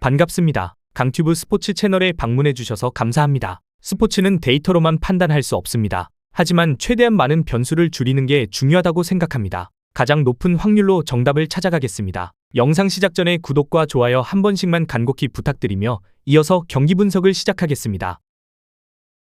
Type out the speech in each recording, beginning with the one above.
반갑습니다. 강튜브 스포츠 채널에 방문해주셔서 감사합니다. 스포츠는 데이터로만 판단할 수 없습니다. 하지만 최대한 많은 변수를 줄이는 게 중요하다고 생각합니다. 가장 높은 확률로 정답을 찾아가겠습니다. 영상 시작 전에 구독과 좋아요 한 번씩만 간곡히 부탁드리며 이어서 경기 분석을 시작하겠습니다.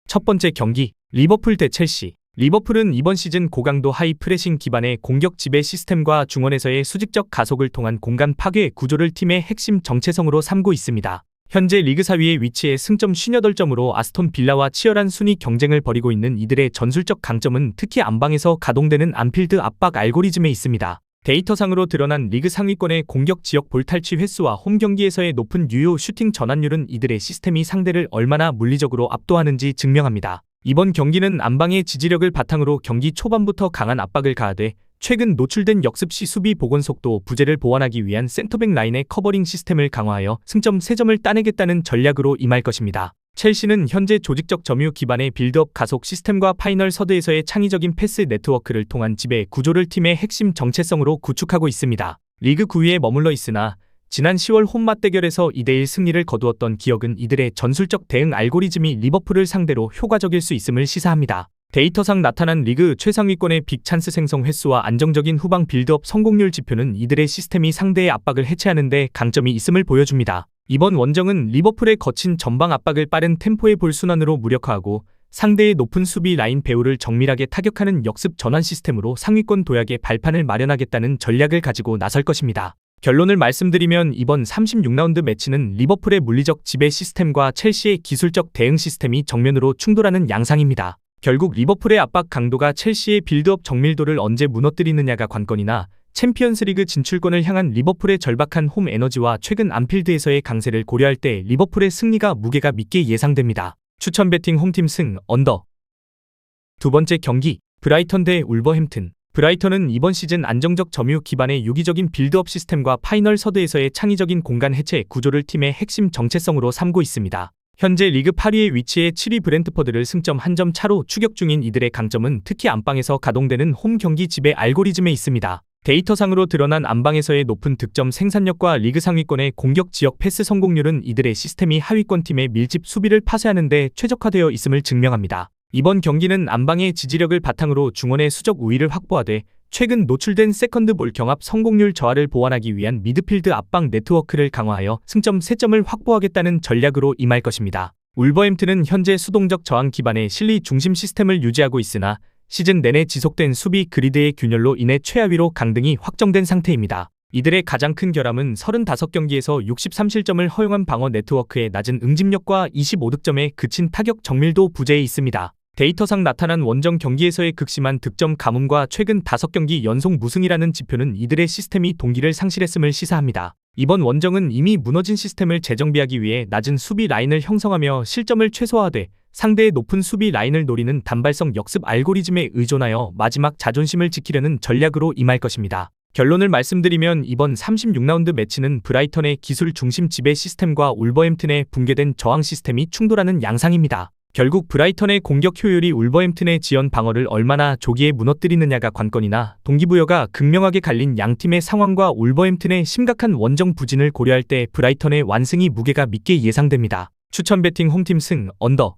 첫 번째 경기, 리버풀 대 첼시. 리버풀은 이번 시즌 고강도 하이 프레싱 기반의 공격 지배 시스템과 중원에서의 수직적 가속을 통한 공간 파괴 구조를 팀의 핵심 정체성으로 삼고 있습니다. 현재 리그 4위의 위치에 승점 58점으로 아스톤 빌라와 치열한 순위 경쟁을 벌이고 있는 이들의 전술적 강점은 특히 안방에서 가동되는 안필드 압박 알고리즘에 있습니다. 데이터상으로 드러난 리그 상위권의 공격 지역 볼 탈취 횟수와 홈 경기에서의 높은 유효 슈팅 전환율은 이들의 시스템이 상대를 얼마나 물리적으로 압도하는지 증명합니다. 이번 경기는 안방의 지지력을 바탕으로 경기 초반부터 강한 압박을 가하되 최근 노출된 역습 시 수비 복원 속도 부재를 보완하기 위한 센터백 라인의 커버링 시스템을 강화하여 승점 3점을 따내겠다는 전략으로 임할 것입니다. 첼시는 현재 조직적 점유 기반의 빌드업 가속 시스템과 파이널 서드에서의 창의적인 패스 네트워크를 통한 지배 구조를 팀의 핵심 정체성으로 구축하고 있습니다. 리그 9위에 머물러 있으나 지난 10월 홈 맞대결에서 2대1 승리를 거두었던 기억은 이들의 전술적 대응 알고리즘이 리버풀을 상대로 효과적일 수 있음을 시사합니다. 데이터상 나타난 리그 최상위권의 빅 찬스 생성 횟수와 안정적인 후방 빌드업 성공률 지표는 이들의 시스템이 상대의 압박을 해체하는 데 강점이 있음을 보여줍니다. 이번 원정은 리버풀의 거친 전방 압박을 빠른 템포의 볼 순환으로 무력화하고 상대의 높은 수비 라인 배후를 정밀하게 타격하는 역습 전환 시스템으로 상위권 도약의 발판을 마련하겠다는 전략을 가지고 나설 것입니다. 결론을 말씀드리면 이번 36라운드 매치는 리버풀의 물리적 지배 시스템과 첼시의 기술적 대응 시스템이 정면으로 충돌하는 양상입니다. 결국 리버풀의 압박 강도가 첼시의 빌드업 정밀도를 언제 무너뜨리느냐가 관건이나 챔피언스리그 진출권을 향한 리버풀의 절박한 홈 에너지와 최근 안필드에서의 강세를 고려할 때 리버풀의 승리가 무게가 믿게 예상됩니다. 추천 배팅 홈팀 승 언더. 두 번째 경기, 브라이턴 대 울버햄튼. 브라이턴은 이번 시즌 안정적 점유 기반의 유기적인 빌드업 시스템과 파이널 서드에서의 창의적인 공간 해체 구조를 팀의 핵심 정체성으로 삼고 있습니다. 현재 리그 8위의 위치에 7위 브렌트퍼드를 승점 1점 차로 추격 중인 이들의 강점은 특히 안방에서 가동되는 홈 경기 지배 알고리즘에 있습니다. 데이터상으로 드러난 안방에서의 높은 득점 생산력과 리그 상위권의 공격 지역 패스 성공률은 이들의 시스템이 하위권 팀의 밀집 수비를 파쇄하는 데 최적화되어 있음을 증명합니다. 이번 경기는 안방의 지지력을 바탕으로 중원의 수적 우위를 확보하되 최근 노출된 세컨드볼 경합 성공률 저하를 보완하기 위한 미드필드 압박 네트워크를 강화하여 승점 3점을 확보하겠다는 전략으로 임할 것입니다. 울버햄튼은 현재 수동적 저항 기반의 실리 중심 시스템을 유지하고 있으나 시즌 내내 지속된 수비 그리드의 균열로 인해 최하위로 강등이 확정된 상태입니다. 이들의 가장 큰 결함은 35경기에서 63실점을 허용한 방어 네트워크의 낮은 응집력과 25득점에 그친 타격 정밀도 부재에 있습니다. 데이터상 나타난 원정 경기에서의 극심한 득점 가뭄과 최근 5경기 연속 무승이라는 지표는 이들의 시스템이 동기를 상실했음을 시사합니다. 이번 원정은 이미 무너진 시스템을 재정비하기 위해 낮은 수비 라인을 형성하며 실점을 최소화하되 상대의 높은 수비 라인을 노리는 단발성 역습 알고리즘에 의존하여 마지막 자존심을 지키려는 전략으로 임할 것입니다. 결론을 말씀드리면 이번 36라운드 매치는 브라이턴의 기술 중심 지배 시스템과 울버햄튼의 붕괴된 저항 시스템이 충돌하는 양상입니다. 결국 브라이턴의 공격 효율이 울버햄튼의 지연 방어를 얼마나 조기에 무너뜨리느냐가 관건이나 동기부여가 극명하게 갈린 양팀의 상황과 울버햄튼의 심각한 원정 부진을 고려할 때 브라이턴의 완승이 무게가 믿게 예상됩니다. 추천 배팅 홈팀 승 언더.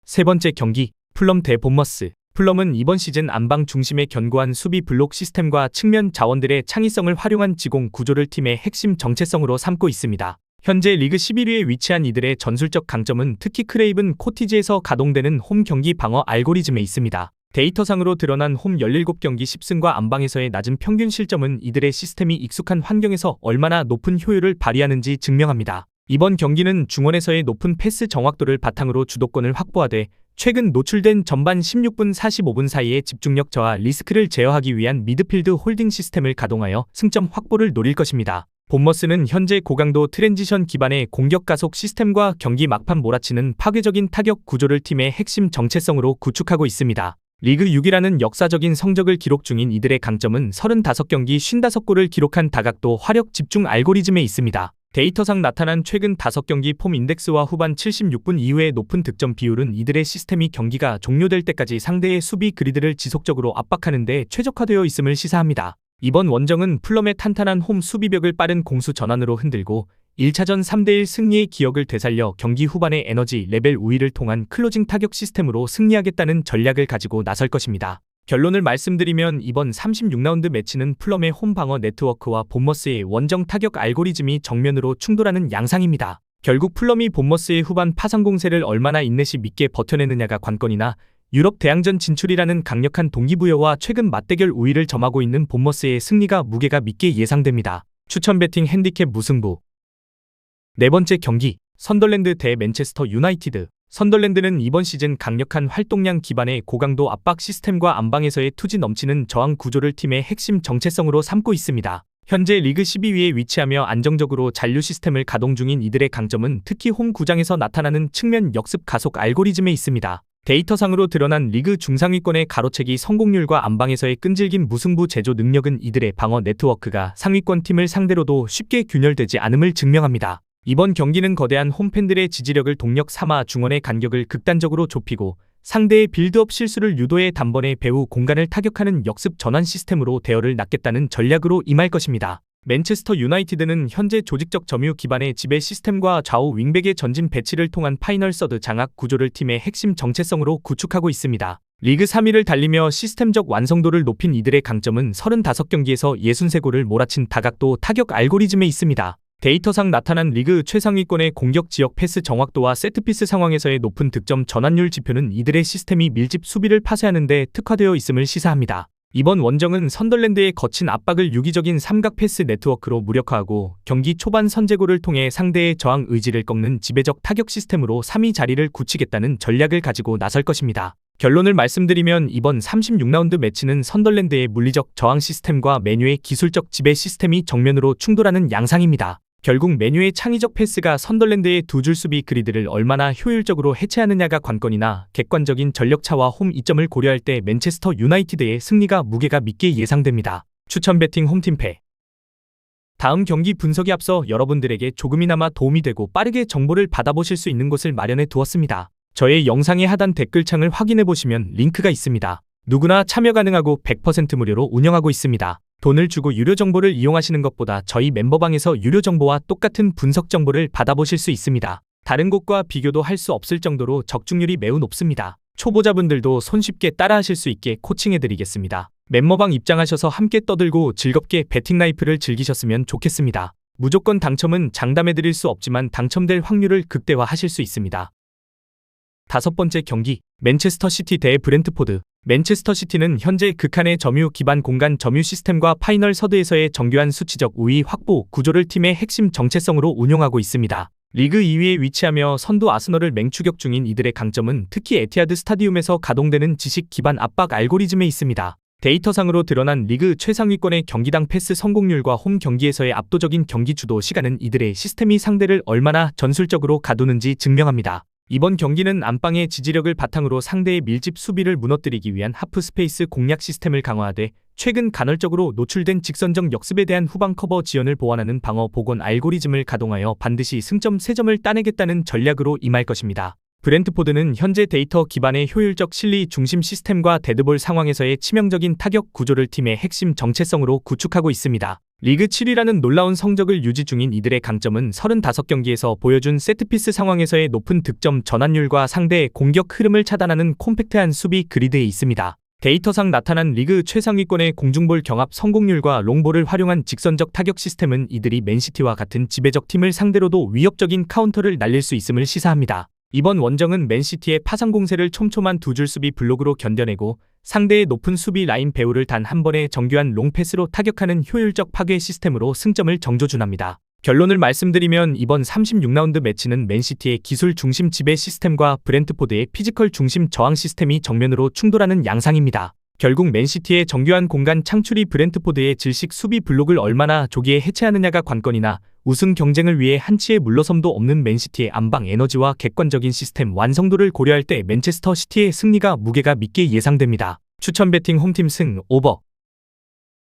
세 번째 경기, 풀럼 대 본머스. 풀럼은 이번 시즌 안방 중심의 견고한 수비 블록 시스템과 측면 자원들의 창의성을 활용한 지공 구조를 팀의 핵심 정체성으로 삼고 있습니다. 현재 리그 11위에 위치한 이들의 전술적 강점은 특히 크레이븐 코티지에서 가동되는 홈 경기 방어 알고리즘에 있습니다. 데이터상으로 드러난 홈 17경기 10승과 안방에서의 낮은 평균 실점은 이들의 시스템이 익숙한 환경에서 얼마나 높은 효율을 발휘하는지 증명합니다. 이번 경기는 중원에서의 높은 패스 정확도를 바탕으로 주도권을 확보하되 최근 노출된 전반 16분 45분 사이의 집중력 저하 리스크를 제어하기 위한 미드필드 홀딩 시스템을 가동하여 승점 확보를 노릴 것입니다. 본머스는 현재 고강도 트랜지션 기반의 공격 가속 시스템과 경기 막판 몰아치는 파괴적인 타격 구조를 팀의 핵심 정체성으로 구축하고 있습니다. 리그 6위라는 역사적인 성적을 기록 중인 이들의 강점은 35경기 55골을 기록한 다각도 화력 집중 알고리즘에 있습니다. 데이터상 나타난 최근 5경기 폼 인덱스와 후반 76분 이후의 높은 득점 비율은 이들의 시스템이 경기가 종료될 때까지 상대의 수비 그리드를 지속적으로 압박하는 데 최적화되어 있음을 시사합니다. 이번 원정은 풀럼의 탄탄한 홈 수비벽을 빠른 공수 전환으로 흔들고 1차전 3대1 승리의 기억을 되살려 경기 후반에 에너지 레벨 우위를 통한 클로징 타격 시스템으로 승리하겠다는 전략을 가지고 나설 것입니다. 결론을 말씀드리면 이번 36라운드 매치는 플럼의 홈 방어 네트워크와 본머스의 원정 타격 알고리즘이 정면으로 충돌하는 양상입니다. 결국 플럼이 본머스의 후반 파상 공세를 얼마나 인내시 믿게 버텨내느냐가 관건이나 유럽 대항전 진출이라는 강력한 동기부여와 최근 맞대결 우위를 점하고 있는 본머스의 승리가 무게가 믿게 예상됩니다. 추천 배팅 핸디캡 무승부. 네 번째 경기, 선덜랜드 대 맨체스터 유나이티드. 선덜랜드는 이번 시즌 강력한 활동량 기반의 고강도 압박 시스템과 안방에서의 투지 넘치는 저항 구조를 팀의 핵심 정체성으로 삼고 있습니다. 현재 리그 12위에 위치하며 안정적으로 잔류 시스템을 가동 중인 이들의 강점은 특히 홈 구장에서 나타나는 측면 역습 가속 알고리즘에 있습니다. 데이터상으로 드러난 리그 중상위권의 가로채기 성공률과 안방에서의 끈질긴 무승부 제조 능력은 이들의 방어 네트워크가 상위권 팀을 상대로도 쉽게 균열되지 않음을 증명합니다. 이번 경기는 거대한 홈팬들의 지지력을 동력 삼아 중원의 간격을 극단적으로 좁히고 상대의 빌드업 실수를 유도해 단번에 배후 공간을 타격하는 역습 전환 시스템으로 대열을 낳겠다는 전략으로 임할 것입니다. 맨체스터 유나이티드는 현재 조직적 점유 기반의 지배 시스템과 좌우 윙백의 전진 배치를 통한 파이널 서드 장악 구조를 팀의 핵심 정체성으로 구축하고 있습니다. 리그 3위를 달리며 시스템적 완성도를 높인 이들의 강점은 35경기에서 63골을 몰아친 다각도 타격 알고리즘에 있습니다. 데이터상 나타난 리그 최상위권의 공격 지역 패스 정확도와 세트피스 상황에서의 높은 득점 전환율 지표는 이들의 시스템이 밀집 수비를 파쇄하는 데 특화되어 있음을 시사합니다. 이번 원정은 선덜랜드의 거친 압박을 유기적인 삼각 패스 네트워크로 무력화하고 경기 초반 선제골을 통해 상대의 저항 의지를 꺾는 지배적 타격 시스템으로 3위 자리를 굳히겠다는 전략을 가지고 나설 것입니다. 결론을 말씀드리면 이번 36라운드 매치는 선덜랜드의 물리적 저항 시스템과 메뉴의 기술적 지배 시스템이 정면으로 충돌하는 양상입니다. 결국 메뉴의 창의적 패스가 선덜랜드의 두 줄 수비 그리드를 얼마나 효율적으로 해체하느냐가 관건이나 객관적인 전력차와 홈 이점을 고려할 때 맨체스터 유나이티드의 승리가 무게가 믿게 예상됩니다. 추천 배팅 홈팀패. 다음 경기 분석에 앞서 여러분들에게 조금이나마 도움이 되고 빠르게 정보를 받아보실 수 있는 곳을 마련해 두었습니다. 저의 영상의 하단 댓글창을 확인해 보시면 링크가 있습니다. 누구나 참여 가능하고 100% 무료로 운영하고 있습니다. 돈을 주고 유료 정보를 이용하시는 것보다 저희 멤버방에서 유료 정보와 똑같은 분석 정보를 받아보실 수 있습니다. 다른 곳과 비교도 할 수 없을 정도로 적중률이 매우 높습니다. 초보자분들도 손쉽게 따라하실 수 있게 코칭해드리겠습니다. 멤버방 입장하셔서 함께 떠들고 즐겁게 배팅 라이프를 즐기셨으면 좋겠습니다. 무조건 당첨은 장담해드릴 수 없지만 당첨될 확률을 극대화하실 수 있습니다. 다섯 번째 경기, 맨체스터 시티 대 브렌트포드. 맨체스터 시티는 현재 극한의 점유 기반 공간 점유 시스템과 파이널 서드에서의 정교한 수치적 우위 확보 구조를 팀의 핵심 정체성으로 운용하고 있습니다. 리그 2위에 위치하며 선두 아스널을 맹추격 중인 이들의 강점은 특히 에티하드 스타디움에서 가동되는 지식 기반 압박 알고리즘에 있습니다. 데이터상으로 드러난 리그 최상위권의 경기당 패스 성공률과 홈 경기에서의 압도적인 경기 주도 시간은 이들의 시스템이 상대를 얼마나 전술적으로 가두는지 증명합니다. 이번 경기는 안방의 지지력을 바탕으로 상대의 밀집 수비를 무너뜨리기 위한 하프 스페이스 공략 시스템을 강화하되 최근 간헐적으로 노출된 직선적 역습에 대한 후방 커버 지연을 보완하는 방어 복원 알고리즘을 가동하여 반드시 승점 3점을 따내겠다는 전략으로 임할 것입니다. 브렌트포드는 현재 데이터 기반의 효율적 실리 중심 시스템과 데드볼 상황에서의 치명적인 타격 구조를 팀의 핵심 정체성으로 구축하고 있습니다. 리그 7위라는 놀라운 성적을 유지 중인 이들의 강점은 35경기에서 보여준 세트피스 상황에서의 높은 득점 전환율과 상대의 공격 흐름을 차단하는 콤팩트한 수비 그리드에 있습니다. 데이터상 나타난 리그 최상위권의 공중볼 경합 성공률과 롱볼을 활용한 직선적 타격 시스템은 이들이 맨시티와 같은 지배적 팀을 상대로도 위협적인 카운터를 날릴 수 있음을 시사합니다. 이번 원정은 맨시티의 파상 공세를 촘촘한 두 줄 수비 블록으로 견뎌내고 상대의 높은 수비 라인 배우를 단 한 번의 정교한 롱패스로 타격하는 효율적 파괴 시스템으로 승점을 정조준합니다. 결론을 말씀드리면 이번 36라운드 매치는 맨시티의 기술 중심 지배 시스템과 브렌트포드의 피지컬 중심 저항 시스템이 정면으로 충돌하는 양상입니다. 결국 맨시티의 정교한 공간 창출이 브렌트포드의 질식 수비 블록을 얼마나 조기에 해체하느냐가 관건이나 우승 경쟁을 위해 한치의 물러섬도 없는 맨시티의 안방 에너지와 객관적인 시스템 완성도를 고려할 때 맨체스터 시티의 승리가 무게가 믿게 예상됩니다. 추천 배팅 홈팀 승 오버.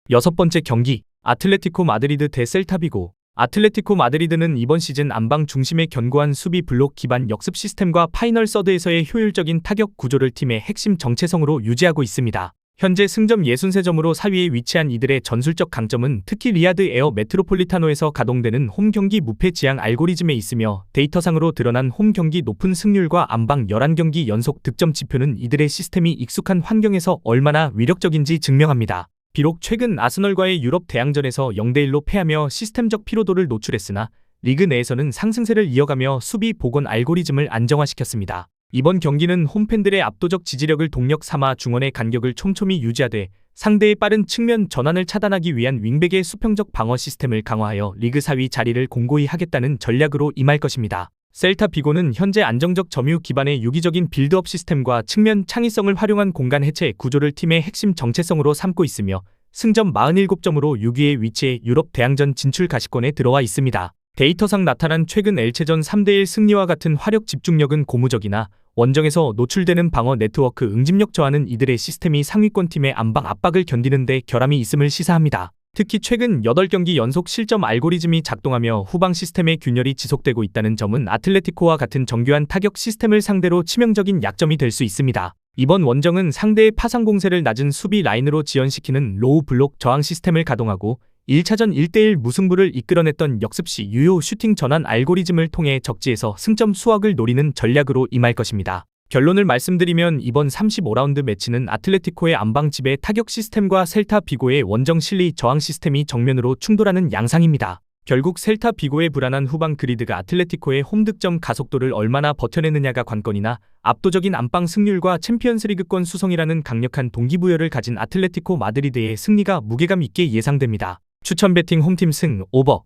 여섯 번째 경기, 아틀레티코 마드리드 대 셀타비고. 아틀레티코 마드리드는 이번 시즌 안방 중심의 견고한 수비 블록 기반 역습 시스템과 파이널 서드에서의 효율적인 타격 구조를 팀의 핵심 정체성으로 유지하고 있습니다. 현재 승점 63점으로 4위에 위치한 이들의 전술적 강점은 특히 리야드 에어 메트로폴리타노에서 가동되는 홈 경기 무패 지향 알고리즘에 있으며 데이터상으로 드러난 홈 경기 높은 승률과 안방 11경기 연속 득점 지표는 이들의 시스템이 익숙한 환경에서 얼마나 위력적인지 증명합니다. 비록 최근 아스널과의 유럽 대항전에서 0대1로 패하며 시스템적 피로도를 노출했으나 리그 내에서는 상승세를 이어가며 수비 복원 알고리즘을 안정화시켰습니다. 이번 경기는 홈팬들의 압도적 지지력을 동력 삼아 중원의 간격을 촘촘히 유지하되 상대의 빠른 측면 전환을 차단하기 위한 윙백의 수평적 방어 시스템을 강화하여 리그 4위 자리를 공고히 하겠다는 전략으로 임할 것입니다. 셀타 비고는 현재 안정적 점유 기반의 유기적인 빌드업 시스템과 측면 창의성을 활용한 공간 해체 구조를 팀의 핵심 정체성으로 삼고 있으며 승점 47점으로 6위에 위치해 유럽 대항전 진출 가시권에 들어와 있습니다. 데이터상 나타난 최근 엘체전 3대1 승리와 같은 화력 집중력은 고무적이나 원정에서 노출되는 방어 네트워크 응집력 저하는 이들의 시스템이 상위권 팀의 안방 압박을 견디는 데 결함이 있음을 시사합니다. 특히 최근 8경기 연속 실점 알고리즘이 작동하며 후방 시스템의 균열이 지속되고 있다는 점은 아틀레티코와 같은 정교한 타격 시스템을 상대로 치명적인 약점이 될 수 있습니다. 이번 원정은 상대의 파상 공세를 낮은 수비 라인으로 지연시키는 로우 블록 저항 시스템을 가동하고 1차전 1대1 무승부를 이끌어냈던 역습시 유효 슈팅 전환 알고리즘을 통해 적지에서 승점 수확을 노리는 전략으로 임할 것입니다. 결론을 말씀드리면 이번 35라운드 매치는 아틀레티코의 안방 지배 타격 시스템과 셀타 비고의 원정 실리 저항 시스템이 정면으로 충돌하는 양상입니다. 결국 셀타 비고의 불안한 후방 그리드가 아틀레티코의 홈득점 가속도를 얼마나 버텨내느냐가 관건이나 압도적인 안방 승률과 챔피언스리그권 수성이라는 강력한 동기부여를 가진 아틀레티코 마드리드의 승리가 무게감 있게 예상됩니다. 추천 배팅 홈팀 승 오버.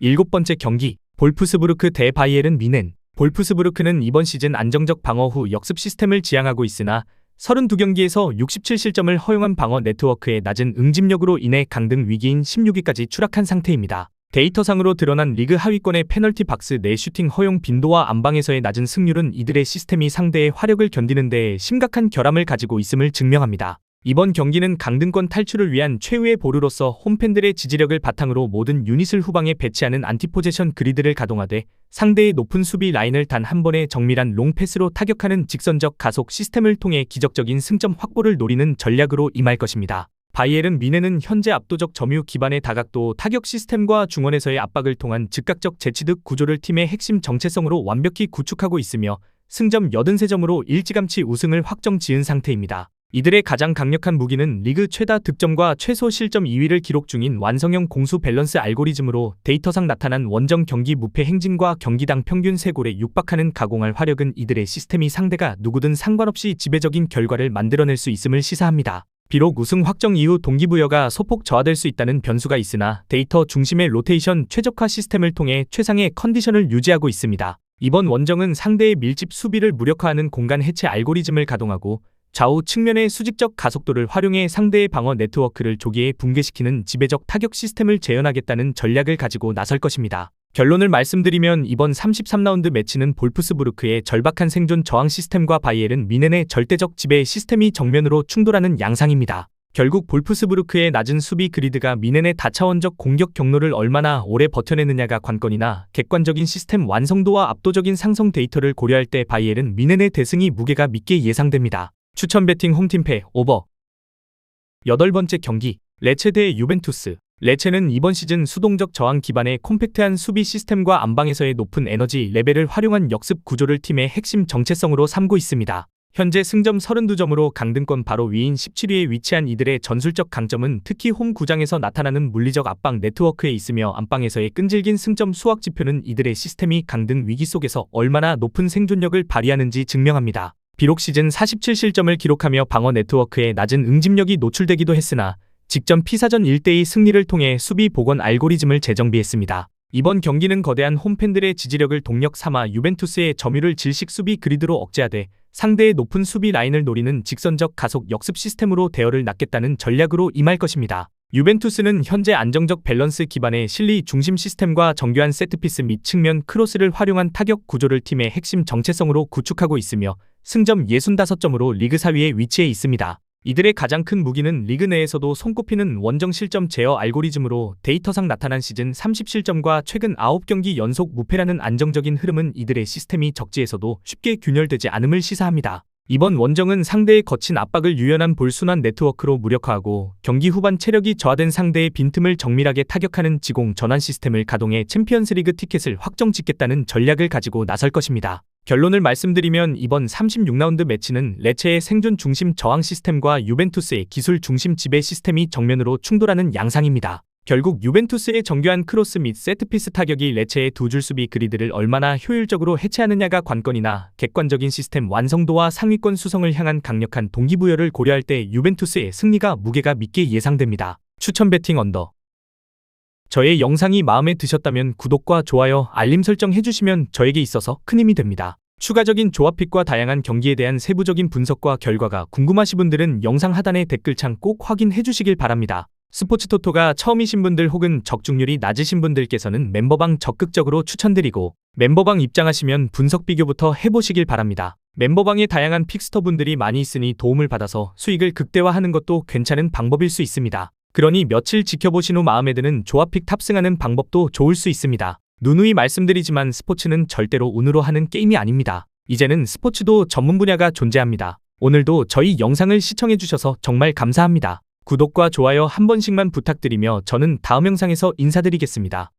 7번째 경기 볼프스부르크 대 바이에른 뮌헨. 볼프스부르크는 이번 시즌 안정적 방어 후 역습 시스템을 지향하고 있으나 32경기에서 67실점을 허용한 방어 네트워크의 낮은 응집력으로 인해 강등 위기인 16위까지 추락한 상태입니다. 데이터상으로 드러난 리그 하위권의 페널티 박스 내 슈팅 허용 빈도와 안방에서의 낮은 승률은 이들의 시스템이 상대의 화력을 견디는 데 심각한 결함을 가지고 있음을 증명합니다. 이번 경기는 강등권 탈출을 위한 최후의 보루로서 홈팬들의 지지력을 바탕으로 모든 유닛을 후방에 배치하는 안티포제션 그리드를 가동하되 상대의 높은 수비 라인을 단 한 번의 정밀한 롱패스로 타격하는 직선적 가속 시스템을 통해 기적적인 승점 확보를 노리는 전략으로 임할 것입니다. 바이에른 뮌헨은 현재 압도적 점유 기반의 다각도 타격 시스템과 중원에서의 압박을 통한 즉각적 재취득 구조를 팀의 핵심 정체성으로 완벽히 구축하고 있으며 승점 83점으로 일찌감치 우승을 확정 지은 상태입니다. 이들의 가장 강력한 무기는 리그 최다 득점과 최소 실점 2위를 기록 중인 완성형 공수 밸런스 알고리즘으로 데이터상 나타난 원정 경기 무패 행진과 경기당 평균 3골에 육박하는 가공할 화력은 이들의 시스템이 상대가 누구든 상관없이 지배적인 결과를 만들어낼 수 있음을 시사합니다. 비록 우승 확정 이후 동기부여가 소폭 저하될 수 있다는 변수가 있으나 데이터 중심의 로테이션 최적화 시스템을 통해 최상의 컨디션을 유지하고 있습니다. 이번 원정은 상대의 밀집 수비를 무력화하는 공간 해체 알고리즘을 가동하고 좌우 측면의 수직적 가속도를 활용해 상대의 방어 네트워크를 조기에 붕괴시키는 지배적 타격 시스템을 재현하겠다는 전략을 가지고 나설 것입니다. 결론을 말씀드리면 이번 33라운드 매치는 볼프스부르크의 절박한 생존 저항 시스템과 바이에른 뮌헨의 절대적 지배 시스템이 정면으로 충돌하는 양상입니다. 결국 볼프스부르크의 낮은 수비 그리드가 뮌헨의 다차원적 공격 경로를 얼마나 오래 버텨내느냐가 관건이나 객관적인 시스템 완성도와 압도적인 상성 데이터를 고려할 때 바이에른 뮌헨의 대승이 무게가 있게 예상됩니다. 추천 배팅 홈팀 패 오버. 8번째 경기 레체 대 유벤투스. 레체는 이번 시즌 수동적 저항 기반의 콤팩트한 수비 시스템과 안방에서의 높은 에너지 레벨을 활용한 역습 구조를 팀의 핵심 정체성으로 삼고 있습니다. 현재 승점 32점으로 강등권 바로 위인 17위에 위치한 이들의 전술적 강점은 특히 홈 구장에서 나타나는 물리적 압박 네트워크에 있으며 안방에서의 끈질긴 승점 수확 지표는 이들의 시스템이 강등 위기 속에서 얼마나 높은 생존력을 발휘하는지 증명합니다. 비록 시즌 47실점을 기록하며 방어 네트워크에 낮은 응집력이 노출되기도 했으나 직전 피사전 1대2 승리를 통해 수비 복원 알고리즘을 재정비했습니다. 이번 경기는 거대한 홈팬들의 지지력을 동력 삼아 유벤투스의 점유를 질식 수비 그리드로 억제하되 상대의 높은 수비 라인을 노리는 직선적 가속 역습 시스템으로 대열을 낳겠다는 전략으로 임할 것입니다. 유벤투스는 현재 안정적 밸런스 기반의 실리 중심 시스템과 정교한 세트피스 및 측면 크로스를 활용한 타격 구조를 팀의 핵심 정체성으로 구축하고 있으며 승점 65점으로 리그 4위에 위치해 있습니다. 이들의 가장 큰 무기는 리그 내에서도 손꼽히는 원정 실점 제어 알고리즘으로 데이터상 나타난 시즌 30실점과 최근 9경기 연속 무패라는 안정적인 흐름은 이들의 시스템이 적지에서도 쉽게 균열되지 않음을 시사합니다. 이번 원정은 상대의 거친 압박을 유연한 볼순환 네트워크로 무력화하고 경기 후반 체력이 저하된 상대의 빈틈을 정밀하게 타격하는 지공 전환 시스템을 가동해 챔피언스리그 티켓을 확정짓겠다는 전략을 가지고 나설 것입니다. 결론을 말씀드리면 이번 36라운드 매치는 레체의 생존 중심 저항 시스템과 유벤투스의 기술 중심 지배 시스템이 정면으로 충돌하는 양상입니다. 결국 유벤투스의 정교한 크로스 및 세트피스 타격이 레체의 두 줄 수비 그리드를 얼마나 효율적으로 해체하느냐가 관건이나 객관적인 시스템 완성도와 상위권 수성을 향한 강력한 동기부여를 고려할 때 유벤투스의 승리가 무게가 믿게 예상됩니다. 추천 배팅 언더. 저의 영상이 마음에 드셨다면 구독과 좋아요, 알림 설정 해주시면 저에게 있어서 큰 힘이 됩니다. 추가적인 조합픽과 다양한 경기에 대한 세부적인 분석과 결과가 궁금하신 분들은 영상 하단의 댓글창 꼭 확인해 주시길 바랍니다. 스포츠토토가 처음이신 분들 혹은 적중률이 낮으신 분들께서는 멤버방 적극적으로 추천드리고 멤버방 입장하시면 분석 비교부터 해보시길 바랍니다. 멤버방에 다양한 픽스터분들이 많이 있으니 도움을 받아서 수익을 극대화하는 것도 괜찮은 방법일 수 있습니다. 그러니 며칠 지켜보신 후 마음에 드는 조합픽 탑승하는 방법도 좋을 수 있습니다. 누누이 말씀드리지만 스포츠는 절대로 운으로 하는 게임이 아닙니다. 이제는 스포츠도 전문 분야가 존재합니다. 오늘도 저희 영상을 시청해주셔서 정말 감사합니다. 구독과 좋아요 한 번씩만 부탁드리며 저는 다음 영상에서 인사드리겠습니다.